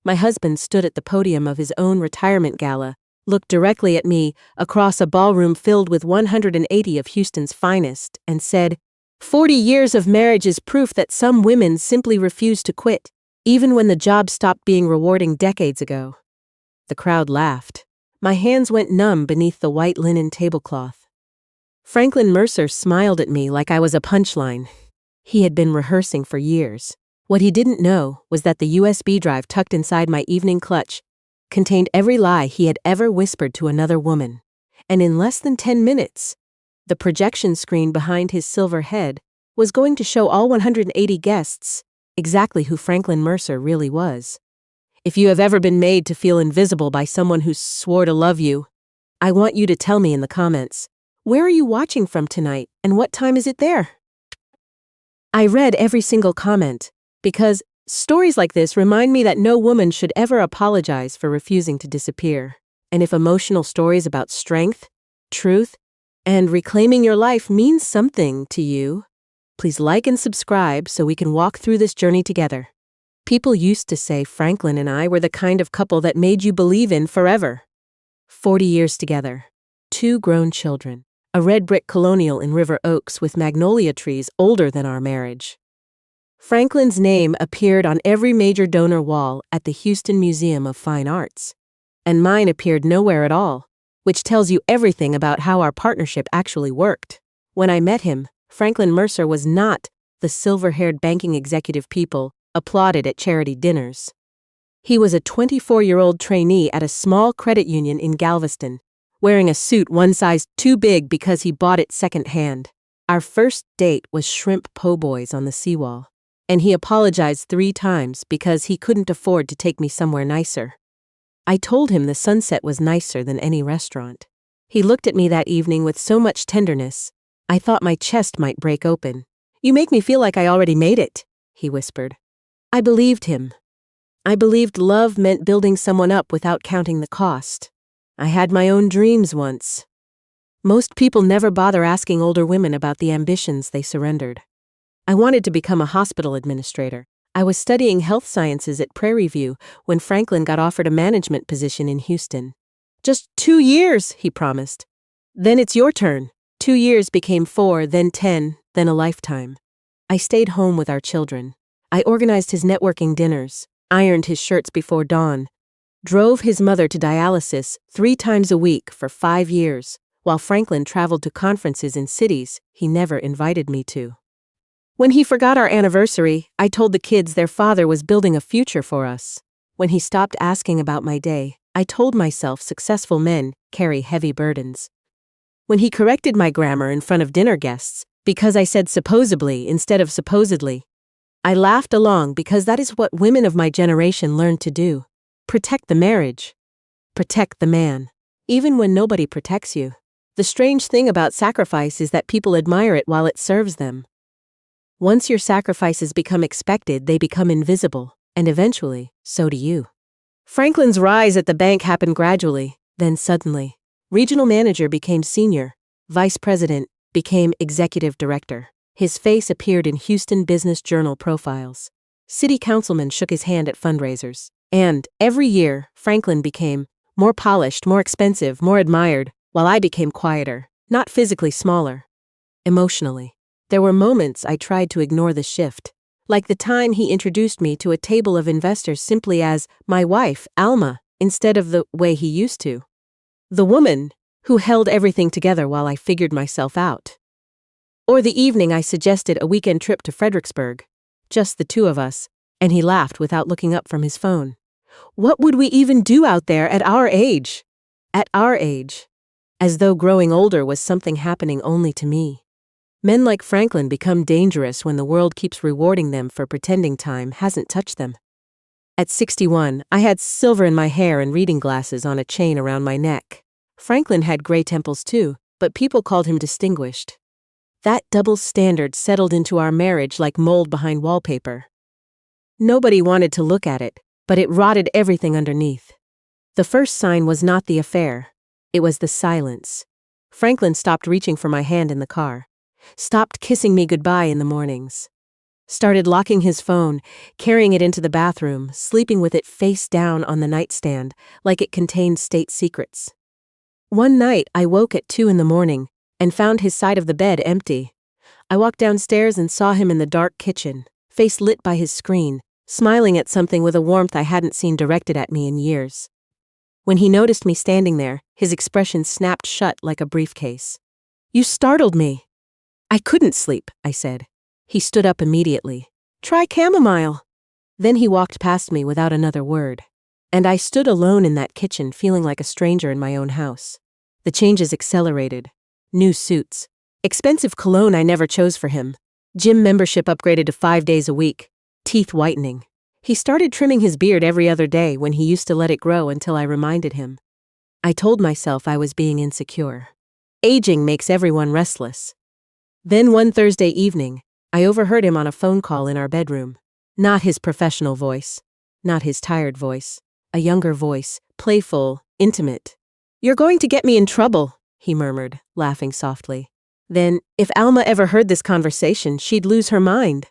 My husband stood at the podium of his own retirement gala, looked directly at me across a ballroom filled with 180 of Houston's finest, and said, "40 years of marriage is proof that some women simply refuse to quit, even when the job stopped being rewarding decades ago." The crowd laughed. My hands went numb beneath the white linen tablecloth. Franklin Mercer smiled at me like I was a punchline. He had been rehearsing for years. What he didn't know was that the USB drive tucked inside my evening clutch contained every lie he had ever whispered to another woman. And in less than 10 minutes, the projection screen behind his silver head was going to show all 180 guests exactly who Franklin Mercer really was. If you have ever been made to feel invisible by someone who swore to love you, I want you to tell me in the comments, where are you watching from tonight and what time is it there? I read every single comment, because stories like this remind me that no woman should ever apologize for refusing to disappear. And if emotional stories about strength, truth, and reclaiming your life means something to you, please like and subscribe so we can walk through this journey together. People used to say Franklin and I were the kind of couple that made you believe in forever. 40 years together, 2 grown children, a red brick colonial in River Oaks with magnolia trees older than our marriage. Franklin's name appeared on every major donor wall at the Houston Museum of Fine Arts, and mine appeared nowhere at all, which tells you everything about how our partnership actually worked. When I met him, Franklin Mercer was not the silver-haired banking executive people applauded at charity dinners. He was a 24-year-old trainee at a small credit union in Galveston, wearing a suit one size too big because he bought it secondhand. Our first date was shrimp po' boys on the seawall, and he apologized 3 times because he couldn't afford to take me somewhere nicer. I told him the sunset was nicer than any restaurant. He looked at me that evening with so much tenderness, I thought my chest might break open. "You make me feel like I already made it," he whispered. I believed him. I believed love meant building someone up without counting the cost. I had my own dreams once. Most people never bother asking older women about the ambitions they surrendered. I wanted to become a hospital administrator. I was studying health sciences at Prairie View when Franklin got offered a management position in Houston. "Just 2 years," he promised. "Then it's your turn." 2 years became 4, then 10, then a lifetime. I stayed home with our children. I organized his networking dinners, ironed his shirts before dawn, drove his mother to dialysis 3 times a week for 5 years, while Franklin traveled to conferences in cities he never invited me to. When he forgot our anniversary, I told the kids their father was building a future for us. When he stopped asking about my day, I told myself successful men carry heavy burdens. When he corrected my grammar in front of dinner guests, because I said supposedly instead of supposedly, I laughed along because that is what women of my generation learned to do. Protect the marriage. Protect the man. Even when nobody protects you. The strange thing about sacrifice is that people admire it while it serves them. Once your sacrifices become expected, they become invisible, and eventually, so do you. Franklin's rise at the bank happened gradually, then suddenly. Regional manager became senior, vice president became executive director. His face appeared in Houston Business Journal profiles. City councilman shook his hand at fundraisers. And, every year, Franklin became more polished, more expensive, more admired, while I became quieter, not physically smaller, emotionally. There were moments I tried to ignore the shift, like the time he introduced me to a table of investors simply as my wife, Alma, instead of the way he used to. The woman who held everything together while I figured myself out. Or the evening I suggested a weekend trip to Fredericksburg, just the 2 of us, and he laughed without looking up from his phone. What would we even do out there at our age? At our age. As though growing older was something happening only to me. Men like Franklin become dangerous when the world keeps rewarding them for pretending time hasn't touched them. At 61, I had silver in my hair and reading glasses on a chain around my neck. Franklin had gray temples too, but people called him distinguished. That double standard settled into our marriage like mold behind wallpaper. Nobody wanted to look at it, but it rotted everything underneath. The first sign was not the affair. It was the silence. Franklin stopped reaching for my hand in the car. Stopped kissing me goodbye in the mornings. started locking his phone, carrying it into the bathroom, sleeping with it face down on the nightstand, like it contained state secrets. One night, I woke at 2 in the morning and found his side of the bed empty. I walked downstairs and saw him in the dark kitchen, face lit by his screen, smiling at something with a warmth I hadn't seen directed at me in years. When he noticed me standing there, his expression snapped shut like a briefcase. "You startled me." "I couldn't sleep," I said. He stood up immediately. "Try chamomile." Then he walked past me without another word. And I stood alone in that kitchen, feeling like a stranger in my own house. The changes accelerated. New suits. Expensive cologne I never chose for him. Gym membership upgraded to 5 days a week. Teeth whitening. He started trimming his beard every other day when he used to let it grow until I reminded him. I told myself I was being insecure. Aging makes everyone restless. Then one Thursday evening, I overheard him on a phone call in our bedroom. Not his professional voice. Not his tired voice. A younger voice, playful, intimate. "You're going to get me in trouble," he murmured, laughing softly. Then, if Alma ever heard this conversation, she'd lose her mind.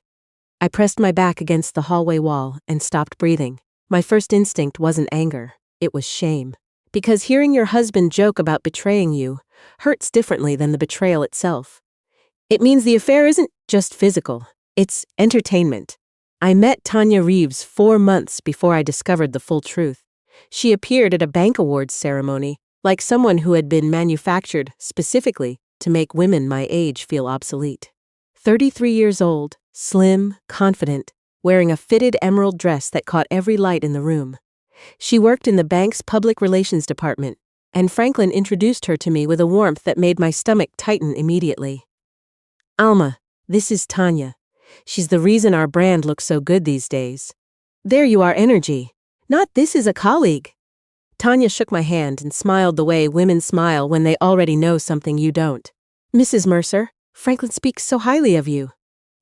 I pressed my back against the hallway wall and stopped breathing. My first instinct wasn't anger, it was shame. Because hearing your husband joke about betraying you hurts differently than the betrayal itself. It means the affair isn't just physical, it's entertainment. I met Tanya Reeves 4 months before I discovered the full truth. She appeared at a bank awards ceremony, like someone who had been manufactured specifically to make women my age feel obsolete. 33 years old, slim, confident, wearing a fitted emerald dress that caught every light in the room. She worked in the bank's public relations department, and Franklin introduced her to me with a warmth that made my stomach tighten immediately. "Alma, this is Tanya. She's the reason our brand looks so good these days." "There you are, energy. Not this is a colleague." Tanya shook my hand and smiled the way women smile when they already know something you don't. "Mrs. Mercer, Franklin speaks so highly of you."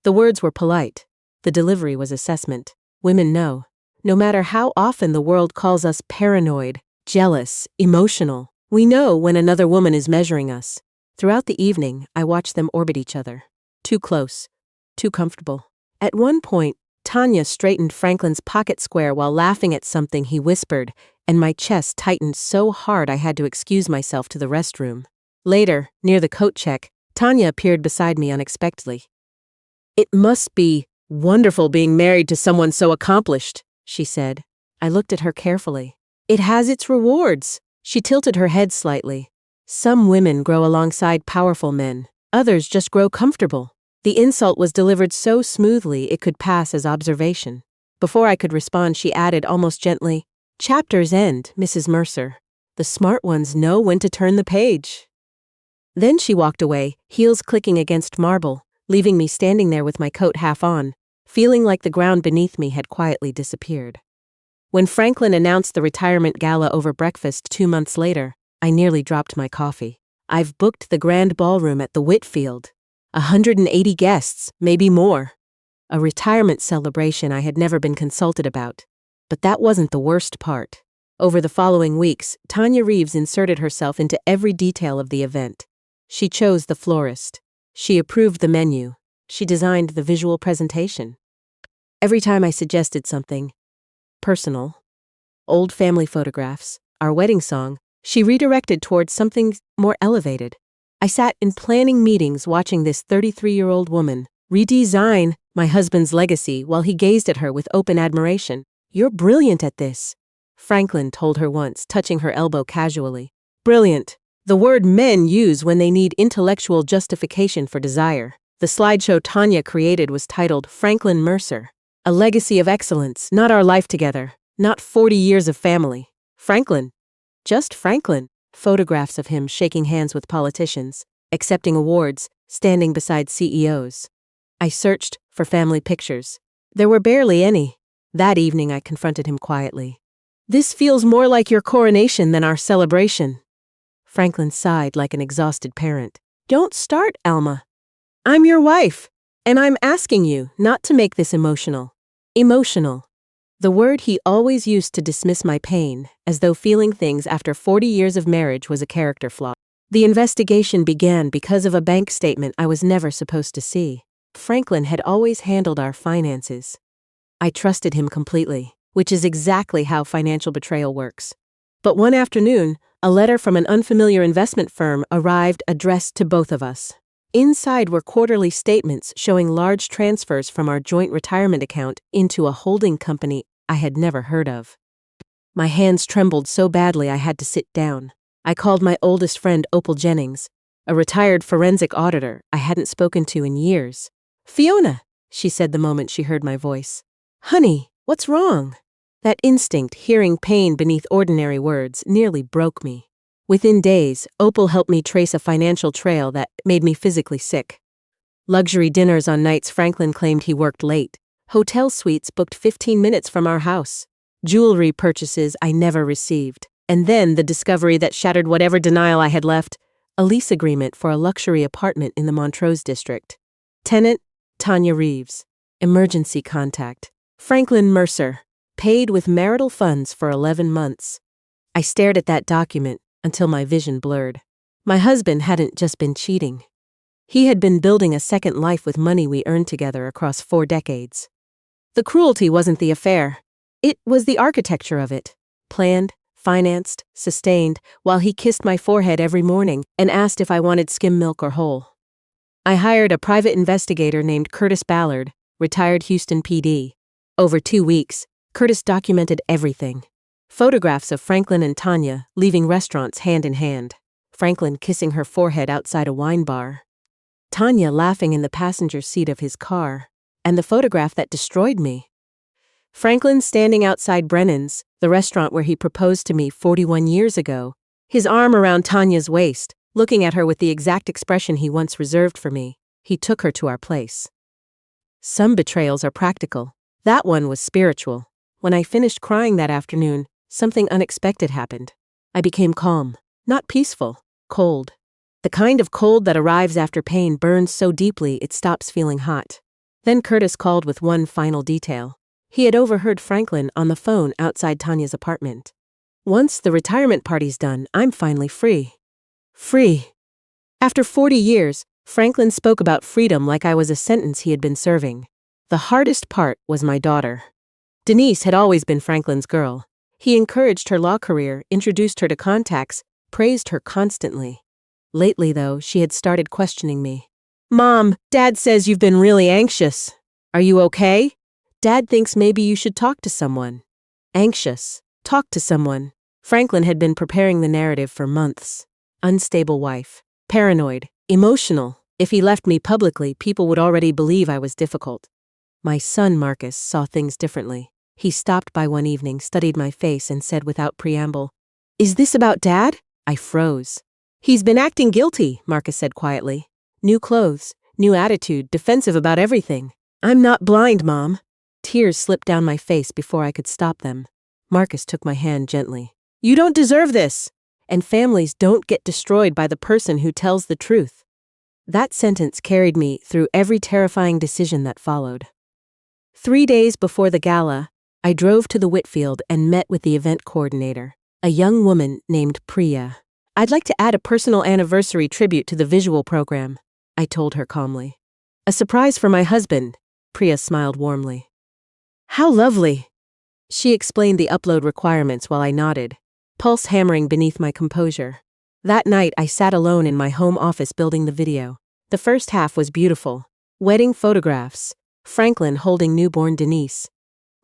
The words were polite. The delivery was assessment. Women know. No matter how often the world calls us paranoid, jealous, emotional, we know when another woman is measuring us. Throughout the evening, I watched them orbit each other. Too close. Too comfortable. At one point, Tanya straightened Franklin's pocket square while laughing at something he whispered, and my chest tightened so hard I had to excuse myself to the restroom. Later, near the coat check, Tanya appeared beside me unexpectedly. "It must be wonderful being married to someone so accomplished," she said. I looked at her carefully. "It has its rewards." She tilted her head slightly. "Some women grow alongside powerful men. Others just grow comfortable." The insult was delivered so smoothly it could pass as observation. Before I could respond, she added almost gently, "Chapters end, Mrs. Mercer. The smart ones know when to turn the page." Then she walked away, heels clicking against marble, leaving me standing there with my coat half on, feeling like the ground beneath me had quietly disappeared. When Franklin announced the retirement gala over breakfast 2 months later, I nearly dropped my coffee. "I've booked the grand ballroom at the Whitfield. 180 guests, maybe more." A retirement celebration I had never been consulted about. But that wasn't the worst part. Over the following weeks, Tanya Reeves inserted herself into every detail of the event. She chose the florist. She approved the menu. She designed the visual presentation. Every time I suggested something personal, old family photographs, our wedding song, she redirected towards something more elevated. I sat in planning meetings watching this 33-year-old woman redesign my husband's legacy while he gazed at her with open admiration. "You're brilliant at this," Franklin told her once, touching her elbow casually. Brilliant. The word men use when they need intellectual justification for desire. The slideshow Tanya created was titled Franklin Mercer, a legacy of excellence, not our life together, not 40 years of family. Franklin. Just Franklin. Photographs of him shaking hands with politicians, accepting awards, standing beside CEOs. I searched for family pictures. There were barely any. That evening I confronted him quietly. "This feels more like your coronation than our celebration." Franklin sighed like an exhausted parent. "Don't start, Alma. I'm your wife, and I'm asking you not to make this emotional." Emotional. The word he always used to dismiss my pain, as though feeling things after 40 years of marriage was a character flaw. The investigation began because of a bank statement I was never supposed to see. Franklin had always handled our finances. I trusted him completely, which is exactly how financial betrayal works. But one afternoon, a letter from an unfamiliar investment firm arrived addressed to both of us. Inside were quarterly statements showing large transfers from our joint retirement account into a holding company I had never heard of. My hands trembled so badly I had to sit down. I called my oldest friend Opal Jennings, a retired forensic auditor I hadn't spoken to in years. "Fiona," she said the moment she heard my voice. "Honey, what's wrong?" That instinct, hearing pain beneath ordinary words, nearly broke me. Within days, Opal helped me trace a financial trail that made me physically sick. Luxury dinners on nights Franklin claimed he worked late. Hotel suites booked 15 minutes from our house. Jewelry purchases I never received. And then the discovery that shattered whatever denial I had left: a lease agreement for a luxury apartment in the Montrose district. Tenant, Tanya Reeves. Emergency contact, Franklin Mercer. Paid with marital funds for 11 months. I stared at that document until my vision blurred. My husband hadn't just been cheating. He had been building a second life with money we earned together across 4 decades. The cruelty wasn't the affair. It was the architecture of it. Planned, financed, sustained, while he kissed my forehead every morning and asked if I wanted skim milk or whole. I hired a private investigator named Curtis Ballard, retired Houston PD. Over 2 weeks, Curtis documented everything. Photographs of Franklin and Tanya leaving restaurants hand in hand. Franklin kissing her forehead outside a wine bar. Tanya laughing in the passenger seat of his car. And the photograph that destroyed me. Franklin standing outside Brennan's, the restaurant where he proposed to me 41 years ago, his arm around Tanya's waist, looking at her with the exact expression he once reserved for me. He took her to our place. Some betrayals are practical. That one was spiritual. When I finished crying that afternoon, something unexpected happened. I became calm, not peaceful, cold. The kind of cold that arrives after pain burns so deeply it stops feeling hot. Then Curtis called with one final detail. He had overheard Franklin on the phone outside Tanya's apartment. "Once the retirement party's done, I'm finally free." Free. After 40 years, Franklin spoke about freedom like I was a sentence he had been serving. The hardest part was my daughter. Denise had always been Franklin's girl. He encouraged her law career, introduced her to contacts, praised her constantly. Lately, though, she had started questioning me. "Mom, Dad says you've been really anxious. Are you okay? Dad thinks maybe you should talk to someone." Anxious. Talk to someone. Franklin had been preparing the narrative for months. Unstable wife. Paranoid. Emotional. If he left me publicly, people would already believe I was difficult. My son, Marcus, saw things differently. He stopped by one evening, studied my face, and said without preamble, "Is this about Dad?" I froze. "He's been acting guilty," Marcus said quietly. "New clothes, new attitude, defensive about everything." "I'm not blind, Mom." Tears slipped down my face before I could stop them. Marcus took my hand gently. "You don't deserve this. And families don't get destroyed by the person who tells the truth." That sentence carried me through every terrifying decision that followed. 3 days before the gala, I drove to the Whitfield and met with the event coordinator, a young woman named Priya. "I'd like to add a personal anniversary tribute to the visual program," I told her calmly. "A surprise for my husband," Priya smiled warmly. "How lovely." She explained the upload requirements while I nodded, pulse hammering beneath my composure. That night, I sat alone in my home office building the video. The first half was beautiful. Wedding photographs, Franklin holding newborn Denise,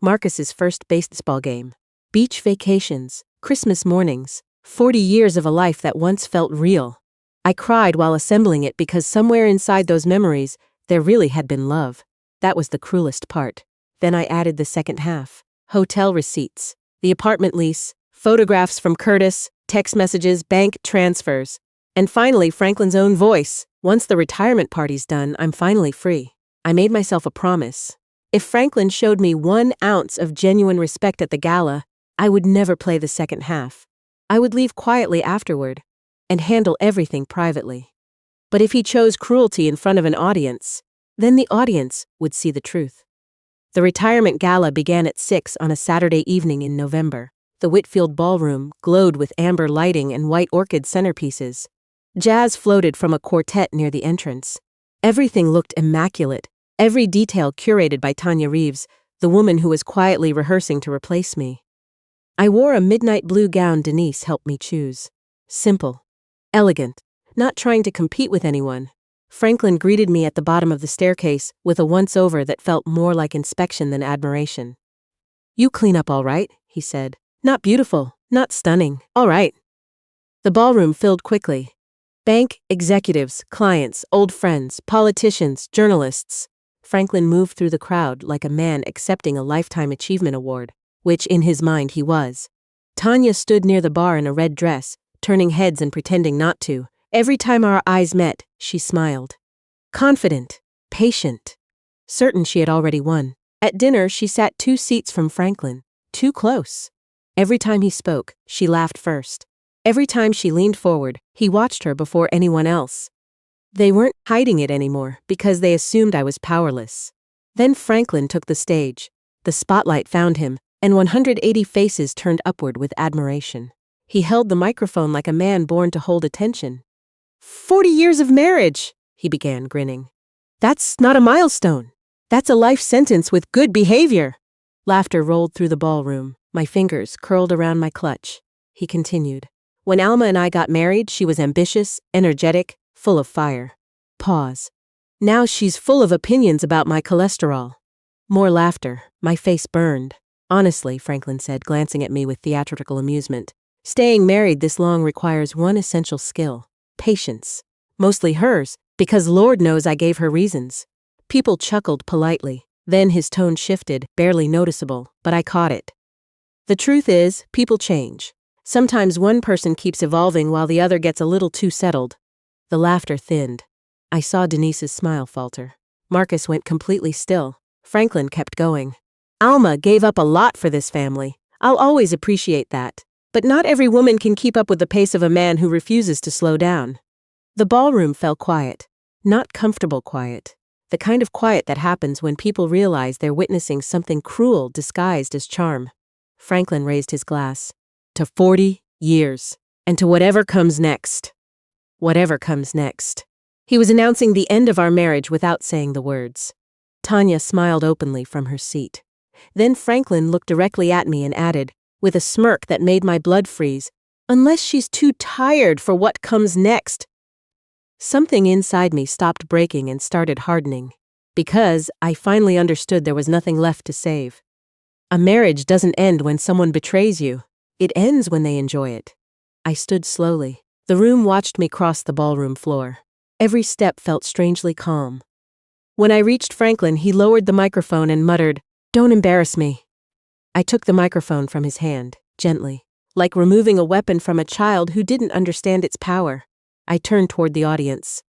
Marcus's first baseball game, beach vacations, Christmas mornings, 40 years of a life that once felt real. I cried while assembling it because somewhere inside those memories, there really had been love. That was the cruelest part. Then I added the second half. Hotel receipts, the apartment lease, photographs from Curtis, text messages, bank transfers. And finally, Franklin's own voice. "Once the retirement party's done, I'm finally free." I made myself a promise. If Franklin showed me 1 ounce of genuine respect at the gala, I would never play the second half. I would leave quietly afterward and handle everything privately. But if he chose cruelty in front of an audience, then the audience would see the truth. The retirement gala began at 6 on a Saturday evening in November. The Whitfield ballroom glowed with amber lighting and white orchid centerpieces. Jazz floated from a quartet near the entrance. Everything looked immaculate, every detail curated by Tanya Reeves, the woman who was quietly rehearsing to replace me. I wore a midnight blue gown Denise helped me choose. Simple, elegant, not trying to compete with anyone. Franklin greeted me at the bottom of the staircase with a once-over that felt more like inspection than admiration. "You clean up all right," he said. "Not beautiful, not stunning, all right." The ballroom filled quickly. Bank executives, clients, old friends, politicians, journalists. Franklin moved through the crowd like a man accepting a Lifetime Achievement Award, which in his mind he was. Tanya stood near the bar in a red dress, turning heads and pretending not to. Every time our eyes met, she smiled. Confident, patient, certain she had already won. At dinner, she sat 2 seats from Franklin, too close. Every time he spoke, she laughed first. Every time she leaned forward, he watched her before anyone else. They weren't hiding it anymore because they assumed I was powerless. Then Franklin took the stage. The spotlight found him, and 180 faces turned upward with admiration. He held the microphone like a man born to hold attention. 40 years of marriage, he began, grinning. That's not a milestone. That's a life sentence with good behavior. Laughter rolled through the ballroom. My fingers curled around my clutch. He continued. When Alma and I got married, she was ambitious, energetic, full of fire. Pause. Now she's full of opinions about my cholesterol. More laughter. My face burned. Honestly, Franklin said, glancing at me with theatrical amusement. Staying married this long requires one essential skill. Patience. Mostly hers, because Lord knows I gave her reasons. People chuckled politely. Then his tone shifted, barely noticeable, but I caught it. The truth is, people change. Sometimes one person keeps evolving while the other gets a little too settled. The laughter thinned. I saw Denise's smile falter. Marcus went completely still. Franklin kept going. Alma gave up a lot for this family. I'll always appreciate that. But not every woman can keep up with the pace of a man who refuses to slow down. The ballroom fell quiet. Not comfortable quiet. The kind of quiet that happens when people realize they're witnessing something cruel disguised as charm. Franklin raised his glass. To 40 years. And to whatever comes next. Whatever comes next. He was announcing the end of our marriage without saying the words. Tanya smiled openly from her seat. Then Franklin looked directly at me and added, with a smirk that made my blood freeze, "Unless she's too tired for what comes next." Something inside me stopped breaking and started hardening. Because I finally understood there was nothing left to save. A marriage doesn't end when someone betrays you. It ends when they enjoy it. I stood slowly. The room watched me cross the ballroom floor. Every step felt strangely calm. When I reached Franklin, he lowered the microphone and muttered, "Don't embarrass me." I took the microphone from his hand, gently, like removing a weapon from a child who didn't understand its power. I turned toward the audience.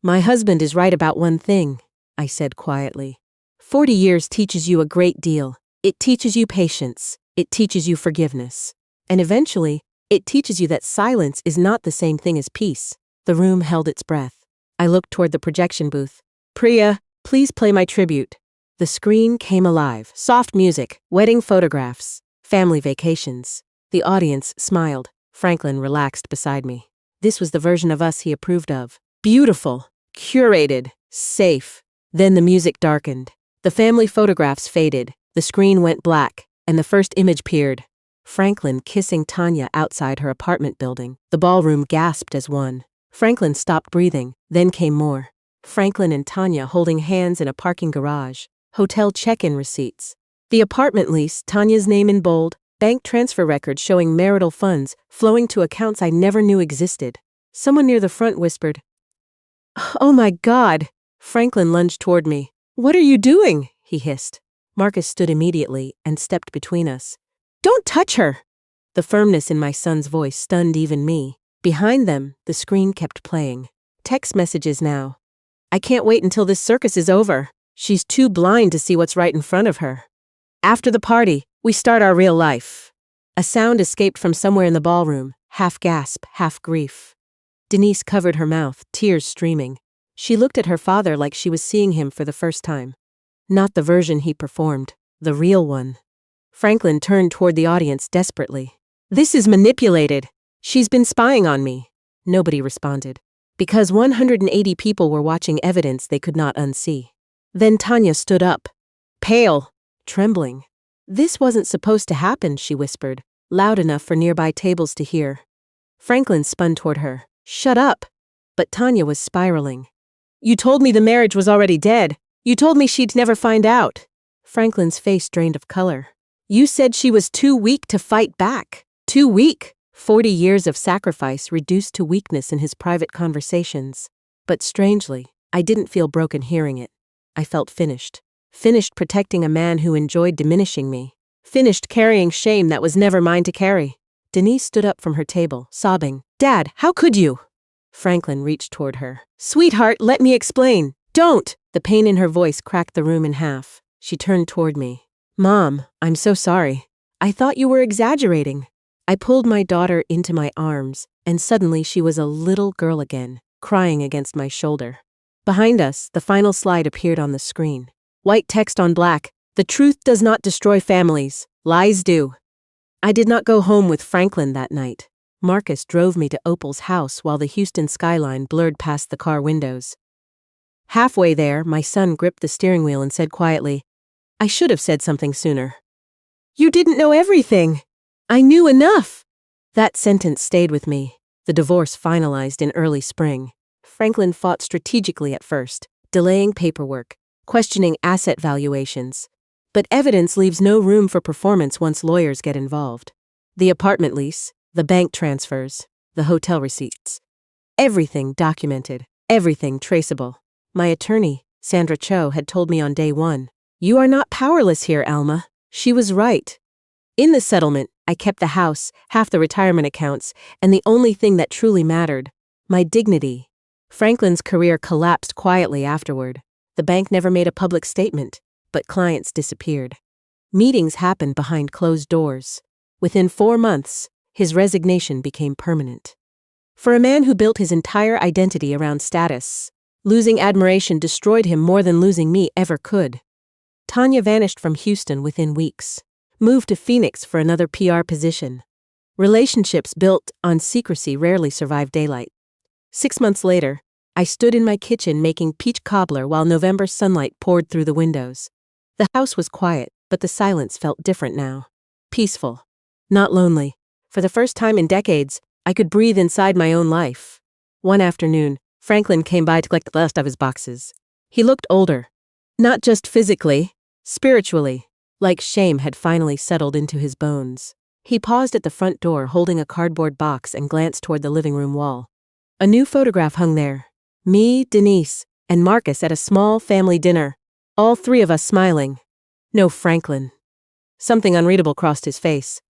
"My husband is right about one thing," I said quietly. 40 years teaches you a great deal. It teaches you patience. It teaches you forgiveness. And eventually, it teaches you that silence is not the same thing as peace. The room held its breath. I looked toward the projection booth. "Priya, please play my tribute." The screen came alive. Soft music, wedding photographs, family vacations. The audience smiled. Franklin relaxed beside me. This was the version of us he approved of. Beautiful, curated, safe. Then the music darkened. The family photographs faded. The screen went black, and the first image appeared. Franklin kissing Tanya outside her apartment building. The ballroom gasped as one. Franklin stopped breathing. Then came more. Franklin and Tanya holding hands in a parking garage. Hotel check-in receipts. The apartment lease, Tanya's name in bold. Bank transfer records showing marital funds flowing to accounts I never knew existed. Someone near the front whispered, "Oh my God!" Franklin lunged toward me. "What are you doing?" he hissed. Marcus stood immediately and stepped between us. "Don't touch her!" The firmness in my son's voice stunned even me. Behind them, the screen kept playing. Text messages now. "I can't wait until this circus is over. She's too blind to see what's right in front of her. After the party, we start our real life." A sound escaped from somewhere in the ballroom, half gasp, half grief. Denise covered her mouth, tears streaming. She looked at her father like she was seeing him for the first time. Not the version he performed, the real one. Franklin turned toward the audience desperately. "This is manipulated. She's been spying on me." Nobody responded. Because 180 people were watching evidence they could not unsee. Then Tanya stood up, pale, trembling. "This wasn't supposed to happen," she whispered, loud enough for nearby tables to hear. Franklin spun toward her. "Shut up!" But Tanya was spiraling. "You told me the marriage was already dead. You told me she'd never find out." Franklin's face drained of color. "You said she was too weak to fight back. Too weak." 40 years of sacrifice reduced to weakness in his private conversations. But strangely, I didn't feel broken hearing it. I felt finished. Finished protecting a man who enjoyed diminishing me. Finished carrying shame that was never mine to carry. Denise stood up from her table, sobbing. "Dad, how could you?" Franklin reached toward her. "Sweetheart, let me explain." "Don't!" The pain in her voice cracked the room in half. She turned toward me. "Mom, I'm so sorry. I thought you were exaggerating." I pulled my daughter into my arms, and suddenly she was a little girl again, crying against my shoulder. Behind us, the final slide appeared on the screen. White text on black: "The truth does not destroy families. Lies do." I did not go home with Franklin that night. Marcus drove me to Opal's house while the Houston skyline blurred past the car windows. Halfway there, my son gripped the steering wheel and said quietly, "I should have said something sooner." "You didn't know everything." "I knew enough." That sentence stayed with me. The divorce finalized in early spring. Franklin fought strategically at first, delaying paperwork, questioning asset valuations. But evidence leaves no room for performance once lawyers get involved. The apartment lease, the bank transfers, the hotel receipts. Everything documented, everything traceable. My attorney, Sandra Cho, had told me on day one, "You are not powerless here, Alma." She was right. In the settlement, I kept the house, half the retirement accounts, and the only thing that truly mattered, my dignity. Franklin's career collapsed quietly afterward. The bank never made a public statement, but clients disappeared. Meetings happened behind closed doors. Within 4 months, his resignation became permanent. For a man who built his entire identity around status, losing admiration destroyed him more than losing me ever could. Tanya vanished from Houston within weeks. Moved to Phoenix for another PR position. Relationships built on secrecy rarely survive daylight. 6 months later, I stood in my kitchen making peach cobbler while November sunlight poured through the windows. The house was quiet, but the silence felt different now. Peaceful. Not lonely. For the first time in decades, I could breathe inside my own life. One afternoon, Franklin came by to collect the last of his boxes. He looked older. Not just physically, spiritually. Like shame had finally settled into his bones. He paused at the front door holding a cardboard box and glanced toward the living room wall. A new photograph hung there. Me, Denise, and Marcus at a small family dinner. All 3 of us smiling. No Franklin. Something unreadable crossed his face.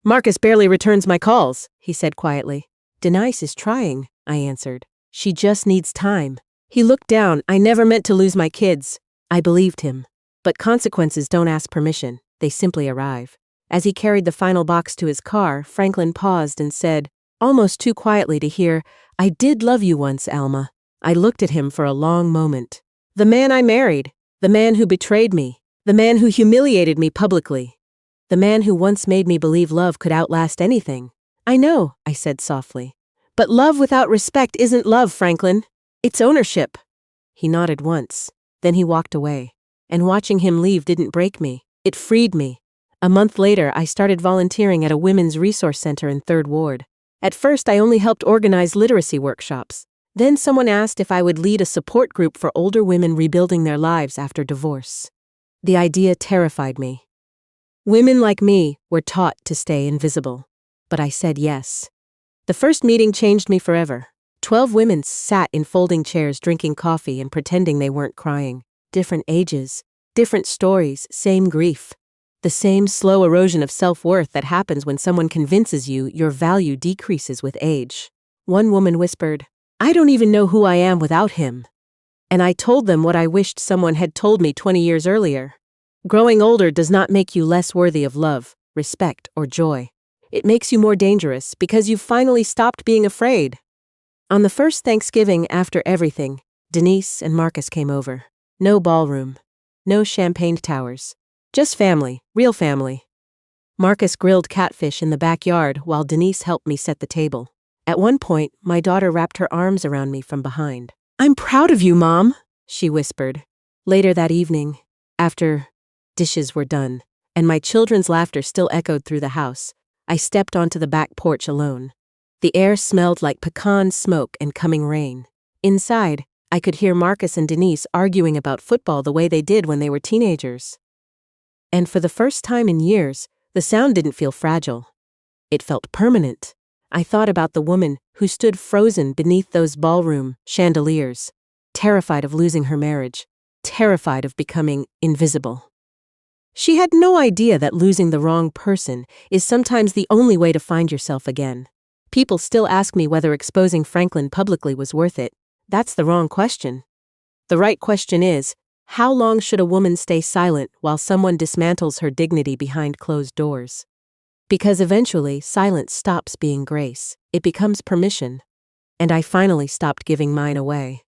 "Marcus barely returns my calls," he said quietly. "Denise is trying," I answered. "She just needs time." He looked down. "I never meant to lose my kids." I believed him. But consequences don't ask permission, they simply arrive. As he carried the final box to his car, Franklin paused and said, almost too quietly to hear, "I did love you once, Alma." I looked at him for a long moment. The man I married, the man who betrayed me, the man who humiliated me publicly, the man who once made me believe love could outlast anything. "I know," I said softly. "But love without respect isn't love, Franklin. It's ownership." He nodded once, then he walked away. And watching him leave didn't break me. It freed me. A month later, I started volunteering at a women's resource center in 3rd Ward. At first, I only helped organize literacy workshops. Then someone asked if I would lead a support group for older women rebuilding their lives after divorce. The idea terrified me. Women like me were taught to stay invisible. But I said yes. The first meeting changed me forever. 12 women sat in folding chairs drinking coffee and pretending they weren't crying. Different ages, different stories, same grief. The same slow erosion of self-worth that happens when someone convinces you your value decreases with age. One woman whispered, "I don't even know who I am without him." And I told them what I wished someone had told me 20 years earlier. Growing older does not make you less worthy of love, respect, or joy. It makes you more dangerous because you've finally stopped being afraid. On the first Thanksgiving after everything, Denise and Marcus came over. No ballroom. No champagne towers. Just family, real family. Marcus grilled catfish in the backyard while Denise helped me set the table. At one point, my daughter wrapped her arms around me from behind. "I'm proud of you, Mom," she whispered. Later that evening, after dishes were done, and my children's laughter still echoed through the house, I stepped onto the back porch alone. The air smelled like pecan smoke and coming rain. Inside, I could hear Marcus and Denise arguing about football the way they did when they were teenagers. And for the first time in years, the sound didn't feel fragile. It felt permanent. I thought about the woman who stood frozen beneath those ballroom chandeliers, terrified of losing her marriage, terrified of becoming invisible. She had no idea that losing the wrong person is sometimes the only way to find yourself again. People still ask me whether exposing Franklin publicly was worth it. That's the wrong question. The right question is, how long should a woman stay silent while someone dismantles her dignity behind closed doors? Because eventually, silence stops being grace. It becomes permission. And I finally stopped giving mine away.